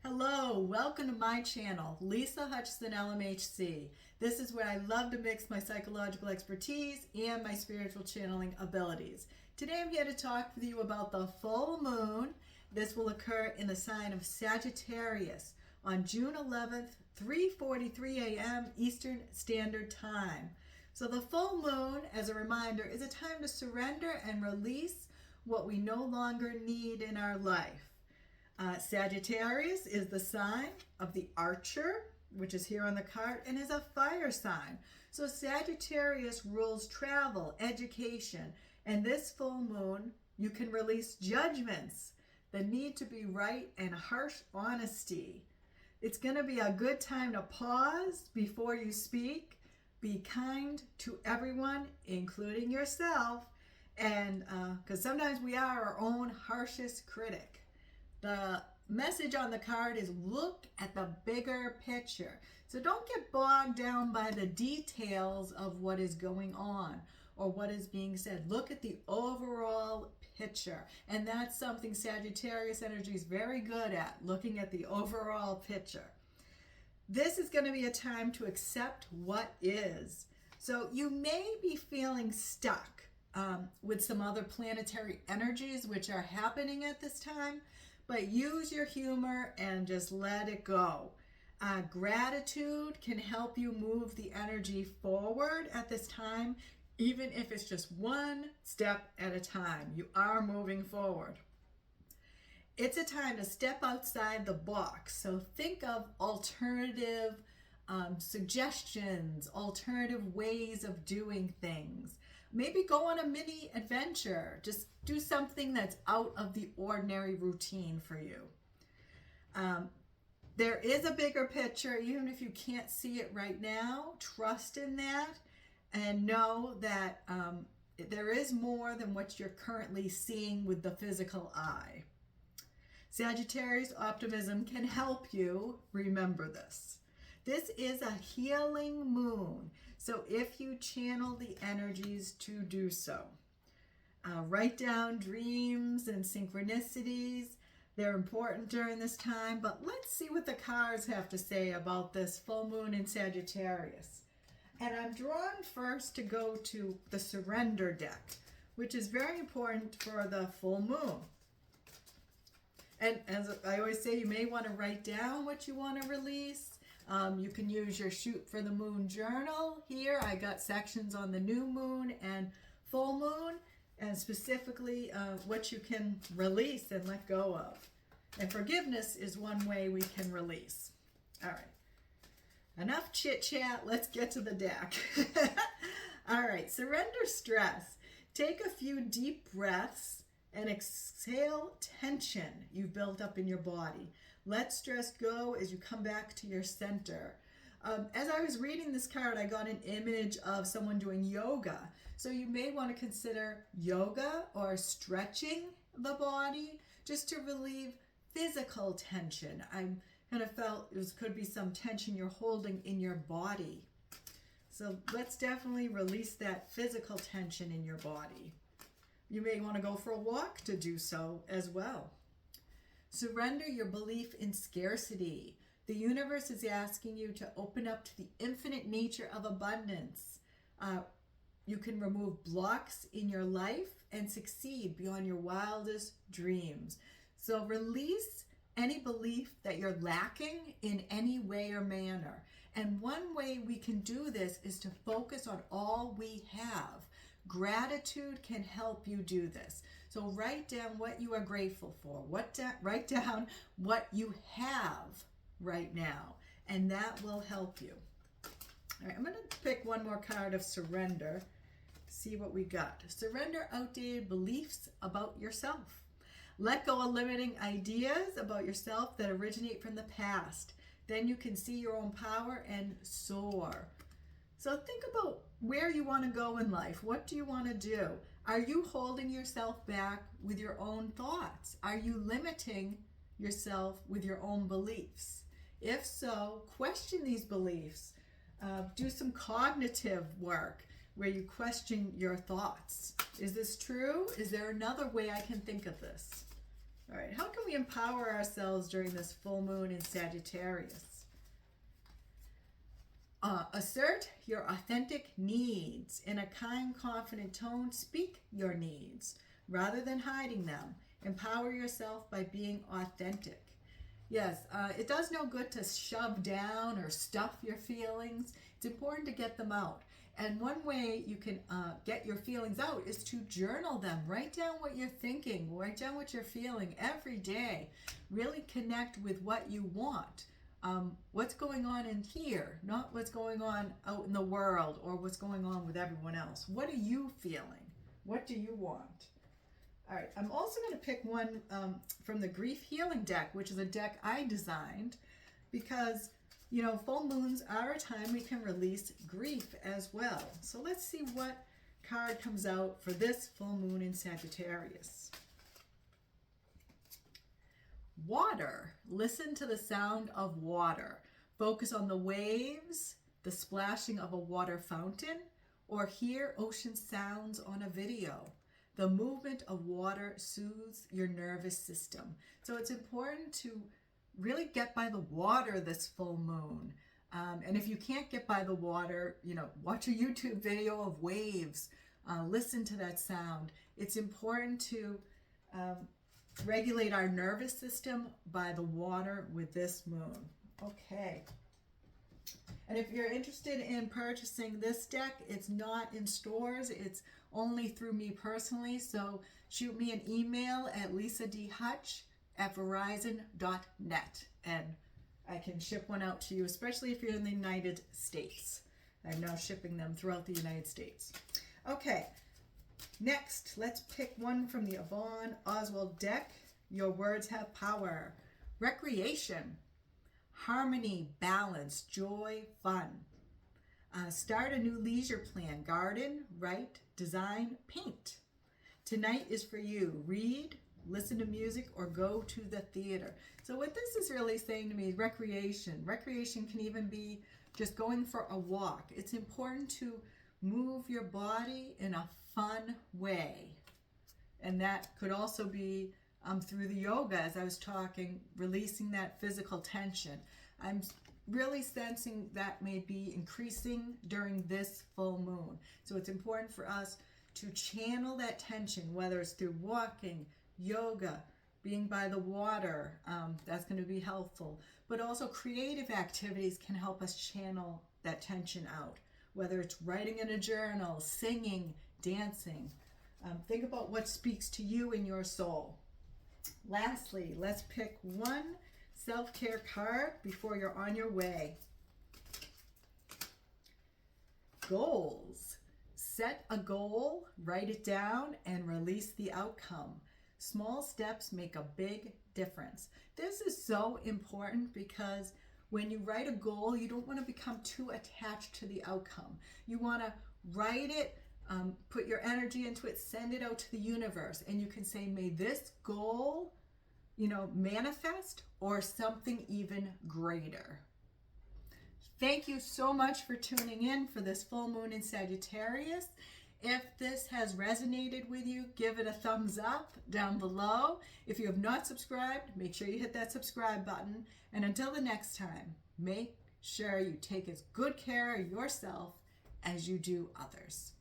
Hello, welcome to my channel, Lisa Hutchinson LMHC. This is where I love to mix my psychological expertise and my spiritual channeling abilities. Today I'm here to talk with you about the full moon. This will occur in the sign of Sagittarius on June 11th, 3:43 a.m. Eastern Standard Time. So the full moon, as a reminder, is a time to surrender and release what we no longer need in our life. Sagittarius is the sign of the archer, which is here on the card, and is a fire sign. So Sagittarius rules travel, education, and this full moon, you can release judgments, the need to be right, and harsh honesty. It's going to be a good time to pause before you speak. Be kind to everyone, including yourself, and because sometimes we are our own harshest critic. The message on the card is look at the bigger picture. So don't get bogged down by the details of what is going on or what is being said. Look at the overall picture. And that's something Sagittarius energy is very good at, looking at the overall picture. This is going to be a time to accept what is. So you may be feeling stuck with some other planetary energies which are happening at this time. But use your humor and just let it go. Gratitude can help you move the energy forward at this time, even if it's just one step at a time. You are moving forward. It's a time to step outside the box. So think of alternative suggestions, alternative ways of doing things. Maybe go on a mini adventure. Just do something that's out of the ordinary routine for you. There is a bigger picture, even if you can't see it right now. Trust in that and know that there is more than what you're currently seeing with the physical eye. Sagittarius optimism can help you remember this. This is a healing moon. So if you channel the energies to do so, write down dreams and synchronicities. They're important during this time, but let's see what the cards have to say about this full moon in Sagittarius. And I'm drawn first to go to the surrender deck, which is very important for the full moon. And as I always say, you may want to write down what you want to release. You can use your Shoot for the Moon journal. Here I got sections on the new moon and full moon, and specifically what you can release and let go of. And forgiveness is one way we can release. All right, enough chit chat, let's get to the deck. All right, surrender stress. Take a few deep breaths and exhale tension you've built up in your body. Let stress go as you come back to your center. As I was reading this card, I got an image of someone doing yoga. So you may want to consider yoga or stretching the body just to relieve physical tension. I kind of felt it could be some tension you're holding in your body. So let's definitely release that physical tension in your body. You may want to go for a walk to do so as well. Surrender your belief in scarcity. The universe is asking you to open up to the infinite nature of abundance. You can remove blocks in your life and succeed beyond your wildest dreams. So release any belief that you're lacking in any way or manner. And one way we can do this is to focus on all we have. Gratitude can help you do this. So write down what you are grateful for. Write down what you have right now, and that will help you. All right, I'm going to pick one more card of surrender. See what we got. Surrender outdated beliefs about yourself. Let go of limiting ideas about yourself that originate from the past. Then you can see your own power and soar. So think about where you want to go in life. What do you want to do? Are you holding yourself back with your own thoughts? Are you limiting yourself with your own beliefs? If so, question these beliefs. Do some cognitive work where you question your thoughts. Is this true? Is there another way I can think of this? All right, how can we empower ourselves during this full moon in Sagittarius? Assert your authentic needs. In a kind, confident tone, speak your needs rather than hiding them. Empower yourself by being authentic. Yes, it does no good to shove down or stuff your feelings. It's important to get them out. And one way you can get your feelings out is to journal them. Write down what you're thinking. Write down what you're feeling every day. Really connect with what you want. What's going on in here, not what's going on out in the world or what's going on with everyone else. What are you feeling? What do you want? All right, I'm also going to pick one from the Grief Healing deck, which is a deck I designed because, you know, full moons are a time we can release grief as well. So let's see what card comes out for this full moon in Sagittarius. Water. Listen to the sound of water. Focus on the waves, the splashing of a water fountain, or hear ocean sounds on a video. The movement of water soothes your nervous system. So it's important to really get by the water this full moon. And if you can't get by the water, you know, watch a YouTube video of waves. Listen to that sound. It's important to regulate our nervous system by the water with this moon. Okay. And if you're interested in purchasing this deck, it's not in stores. It's only through me personally. So shoot me an email at lisadhutch@verizon.net and I can ship one out to you, especially if you're in the United States. I'm now shipping them throughout the United States. Okay. Next, let's pick one from the Yvonne Oswald deck. Your words have power. Recreation, harmony, balance, joy, fun. Start a new leisure plan. Garden, write, design, paint. Tonight is for you. Read, listen to music, or go to the theater. So what this is really saying to me is recreation. Recreation can even be just going for a walk. It's important to move your body in a fun way. And that could also be through the yoga, as I was talking, releasing that physical tension. I'm really sensing that may be increasing during this full moon. So it's important for us to channel that tension, whether it's through walking, yoga, being by the water. That's going to be helpful. But also creative activities can help us channel that tension out, whether it's writing in a journal, singing, dancing. Think about what speaks to you in your soul. Lastly, let's pick one self-care card before you're on your way. Goals. Set a goal, write it down, and release the outcome. Small steps make a big difference. This is so important because when you write a goal, you don't want to become too attached to the outcome. You want to write it, put your energy into it, send it out to the universe, and you can say, may this goal, manifest or something even greater. Thank you so much for tuning in for this full moon in Sagittarius. If this has resonated with you, give it a thumbs up down below. If you have not subscribed, make sure you hit that subscribe button. And until the next time, make sure you take as good care of yourself as you do others.